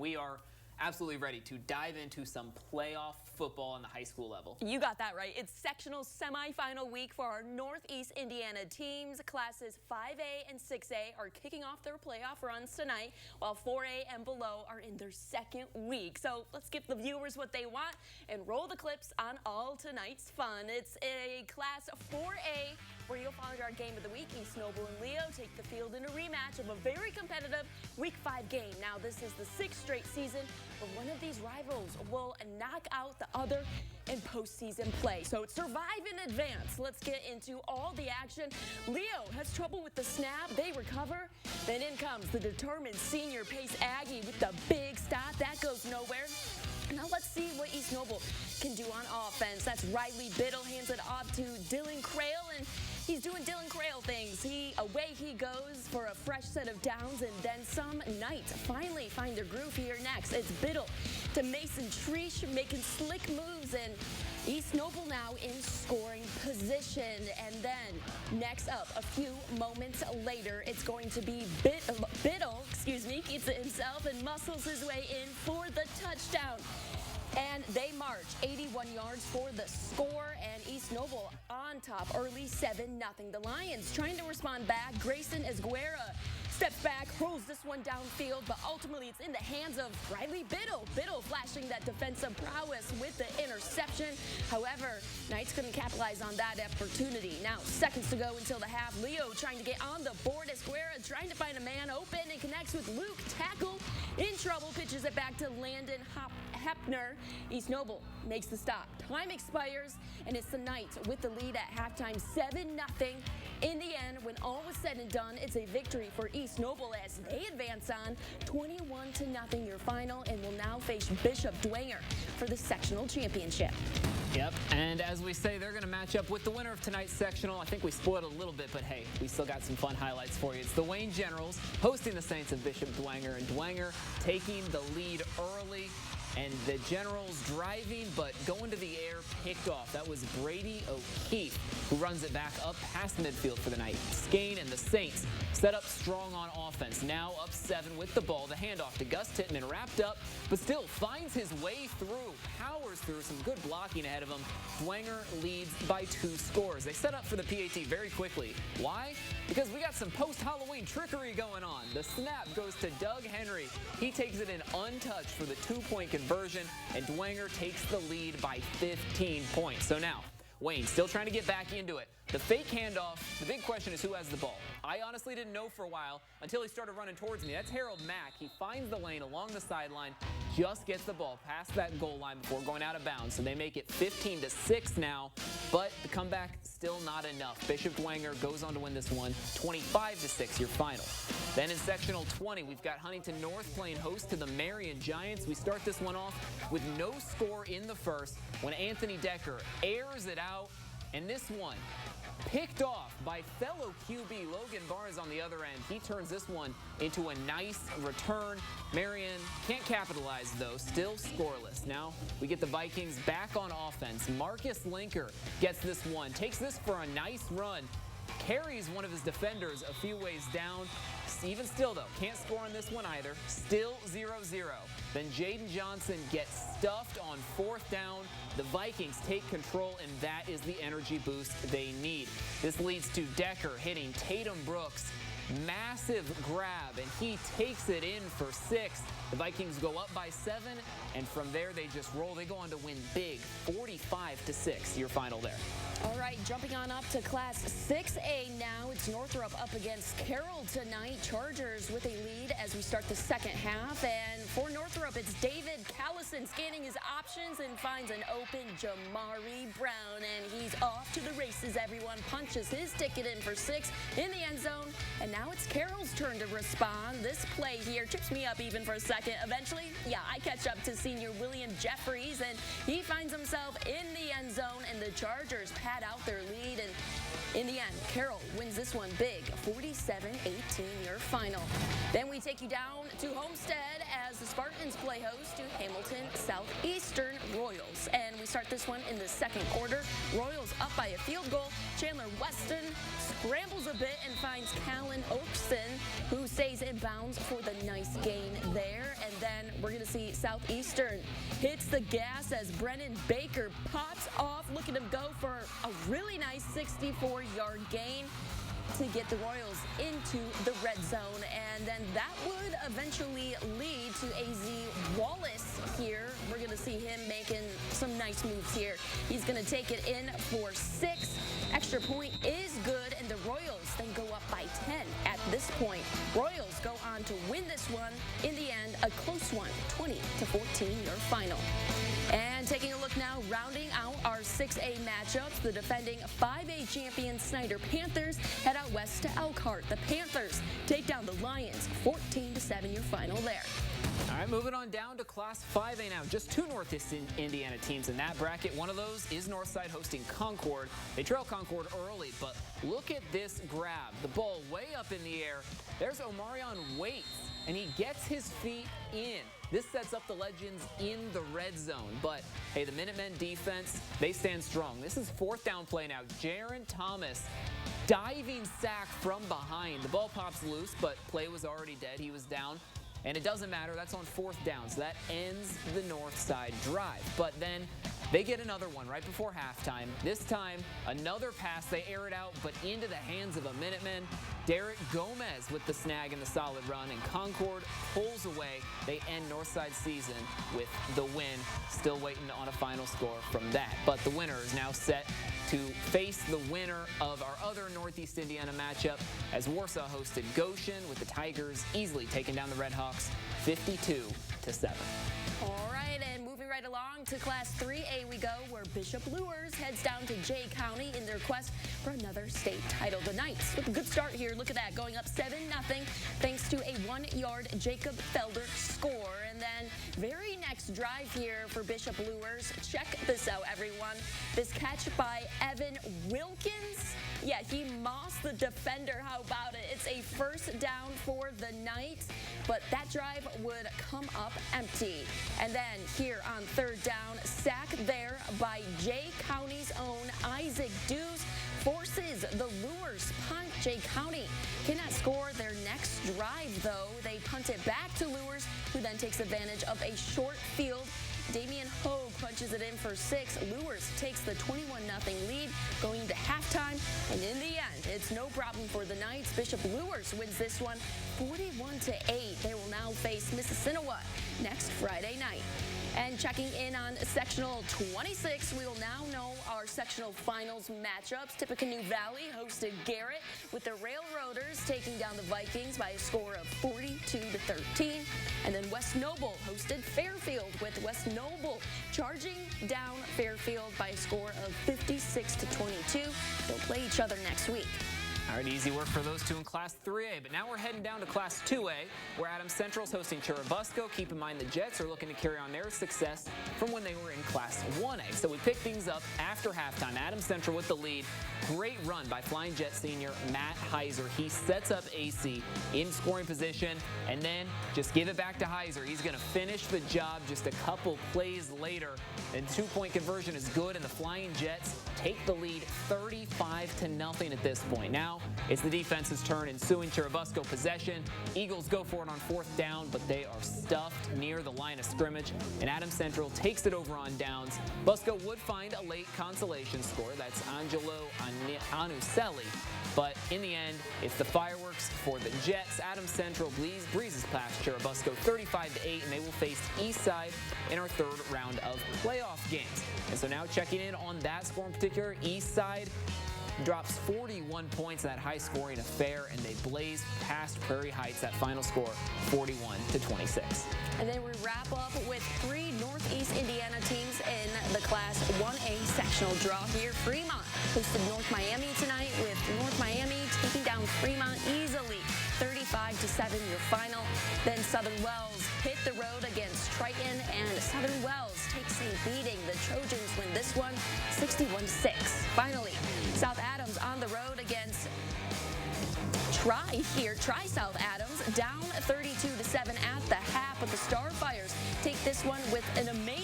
We are absolutely ready to dive into some playoff football on the high school level. You got that right. It's sectional semifinal week for our Northeast Indiana teams. Classes 5A and 6A are kicking off their playoff runs tonight, while 4A and below are in their second week. So let's give the viewers what they want and roll the clips on all tonight's fun. It's a Class 4A where you'll find our game of the week. East Noble and Leo take the field in a rematch of a very competitive Week 5 game. Now, this is the 6th straight season where one of these rivals will knock out the other in postseason play. So survive in advance. Let's get into all the action. Leo has trouble with the snap. They recover. Then in comes the determined senior Pace Aggie with the big stop. That goes nowhere. Now let's see what East Noble can do on offense. That's Riley Biddle hands it off to Dylan Crail, and he's doing Dylan Crail things. Away he goes for a fresh set of downs and then some. Knights finally find their groove here next. It's Biddle to Mason Treesh making slick moves, and East Noble now in scoring position. And then next up, a few moments later, it's going to be Biddle, keeps it himself and muscles his way in for the touchdown. And they march 81 yards for the score, and East Noble on top early 7-0. The Lions trying to respond back. Grayson Esguerra steps back, hurls this one downfield, but ultimately it's in the hands of Riley Biddle. Biddle flashing that defensive prowess with the interception. However, Knights couldn't capitalize on that opportunity. Now, seconds to go until the half. Leo trying to get on the board. Esguerra trying to find a man open and connects with Luke. Tackle in trouble, pitches it back to Landon Hepner. East Noble makes the stop. Time expires, and it's the Knights with the lead at halftime, 7-0. In the end, when all was said and done, it's a victory for East Noble as they advance on 21-0 your final, and will now face Bishop Dwenger for the sectional championship. Yep, and as we say, they're going to match up with the winner of tonight's sectional. I think we spoiled a little bit, but hey, we still got some fun highlights for you. It's the Wayne Generals hosting the Saints of Bishop Dwenger, and Dwenger taking the lead early. And the Generals driving, but going to the air, picked off. That was Brady O'Keefe, who runs it back up past midfield for the night. Skane and the Saints set up strong on offense. Now up 7 with the ball. The handoff to Gus Tittman, wrapped up, but still finds his way through, powers through, some good blocking ahead of him. Dwenger leads by 2 scores. They set up for the PAT very quickly. Why? Because we got some post-Halloween trickery going on. The snap goes to Doug Henry. He takes it in untouched for the 2-point conversion, and Dwenger takes the lead by 15 points. So now, Wayne still trying to get back into it. The fake handoff, the big question is who has the ball. I honestly didn't know for a while until he started running towards me. That's Harold Mack. He finds the lane along the sideline, just gets the ball past that goal line before going out of bounds. So they make it 15-6 now, but the comeback still not enough. Bishop Dwenger goes on to win this one, 25-6, your final. Then in sectional 20, we've got Huntington North playing host to the Marion Giants. We start this one off with no score in the first when Anthony Decker airs it out, and this one picked off by fellow QB Logan Barnes on the other end. He turns this one into a nice return. Marion can't capitalize, though, still scoreless. Now we get the Vikings back on offense. Marcus Linker gets this one, takes this for a nice run, carries one of his defenders a few ways down. Even still, though, can't score on this one either. Still 0-0. Then Jaden Johnson gets stuffed on 4th down. The Vikings take control, and that is the energy boost they need. This leads to Decker hitting Tatum Brooks. Massive grab, and he takes it in for 6. The Vikings go up by 7, and from there they just roll. They go on to win big, 45-6, your final there. All right, jumping on up to Class 6A now. It's Northrup up against Carroll tonight. Chargers with a lead as we start the second half. And for Northrup, it's David Callison scanning his options and finds an open Jamari Brown. And he's off to the races, everyone. Punches his ticket in for 6 in the end zone. And now it's Carroll's turn to respond. This play here trips me up even for a second. Eventually, I catch up to senior William Jeffries, and he finds himself in the end zone, and the Chargers pad out their lead. And in the end, Carroll wins this one big, 47-18, your final. Then we take you down to Homestead as the Spartans play host to Hamilton Southeastern Royals. And we start this one in the second quarter. Royals up by a field goal. Chandler Weston scrambles a bit and finds Callan Oakson, who stays in bounds for the nice gain there. And then we're going to see Southeastern hits the gas as Brennan Baker pops off. Look at him go for a really nice 64-yard gain to get the Royals into the red zone, and then that would eventually lead to AZ Wallace here. We're going to see him making some nice moves here. He's going to take it in for 6. Extra point is good, and the Royals then go up by 10 at this point. Royals go on to win this one. In the end, a close one, 20-14, your final. And taking a look now, rounding out our 6A matchups, the defending 5A champion Snyder Panthers head out west to Elkhart. The Panthers take down the Lions, 14-7, your final there. All right, moving on down to Class 5A now. Just 2 Northeast Indiana teams in that bracket. One of those is Northside hosting Concord. They trail Concord early, but look at this grab. The ball way up in the air. There's Omarion Waits, and he gets his feet in. This sets up the Legends in the red zone. But, hey, the Minutemen defense, they stand strong. This is 4th down play now. Jaron Thomas, diving sack from behind. The ball pops loose, but play was already dead. He was down. And it doesn't matter. That's on 4th down. So that ends the Northside drive. But then they get another one right before halftime. This time, another pass. They air it out, but into the hands of a Minuteman. Derek Gomez with the snag and the solid run, and Concord pulls away. They end Northside's season with the win. Still waiting on a final score from that. But the winner is now set to face the winner of our other Northeast Indiana matchup as Warsaw hosted Goshen, with the Tigers easily taking down the Redhawks 52-7. All right, and moving right along to Class 3A we go, where Bishop Luers heads down to Jay County in their quest for another state title. The Knights with a good start here. Look at that, going up 7-0 thanks to a 1-yard Jacob Felder score. And then very next drive here for Bishop Luers. Check this out, everyone. This catch by Evan Wilkins. Yeah, he mossed the defender. How about it? It's a 1st down for the Knights, but that drive would come up empty. And then here on 3rd down, sack there by Jay County's own Isaac Dews forces the Luers punt. Jay County cannot score their next drive, though. They punt it back to Luers, who then takes advantage of a short field. Damian Hogue punches it in for 6. Luers takes the 21-0 lead going into halftime. And in the end, it's no problem for the Knights. Bishop Luers wins this one 41-8. They will now face Mississinawa next Friday night. And checking in on sectional 26, we will now know our sectional finals matchups. Tippecanoe Valley hosted Garrett, with the Railroaders taking down the Vikings by a score of 42-13. And then West Noble hosted Fairfield, with West Noble charging down Fairfield by a score of 56-22. They'll play each other next week. All right, easy work for those 2 in Class 3A, but now we're heading down to Class 2A, where Adams Central's hosting Churubusco. Keep in mind the Jets are looking to carry on their success from when they were in Class 1A. So we pick things up after halftime. Adams Central with the lead. Great run by Flying Jet senior Matt Heiser. He sets up AC in scoring position, and then just give it back to Heiser. He's going to finish the job just a couple plays later. And 2-point conversion is good, and the Flying Jets take the lead 35-0 at this point. Now it's the defense's turn, ensuing Churubusco possession. Eagles go for it on 4th down, but they are stuffed near the line of scrimmage, and Adams Central takes it over on downs. Busco would find a late consolation score. That's Angelo Anuselli. But in the end, it's the fireworks for the Jets. Adams Central breezes past Churubusco 35-8, and they will face Eastside in our 3rd round of playoff games. And so now checking in on that score in particular, Eastside drops 41 points in that high-scoring affair, and they blaze past Prairie Heights. That final score, 41-26. And then we wrap up with 3 Northeast Indiana teams in the Class 1A sectional draw here. Fremont hosted North Miami tonight, with North Miami taking down Fremont easily, 35-7 your final. Then Southern Wells hit the road against Triton, and Southern Wells takes a beating. The Trojans win this one 61-6. Finally, South Adams on the road against Tri South Adams, down 32-7 at the half, but the Starfires take this one with an amazing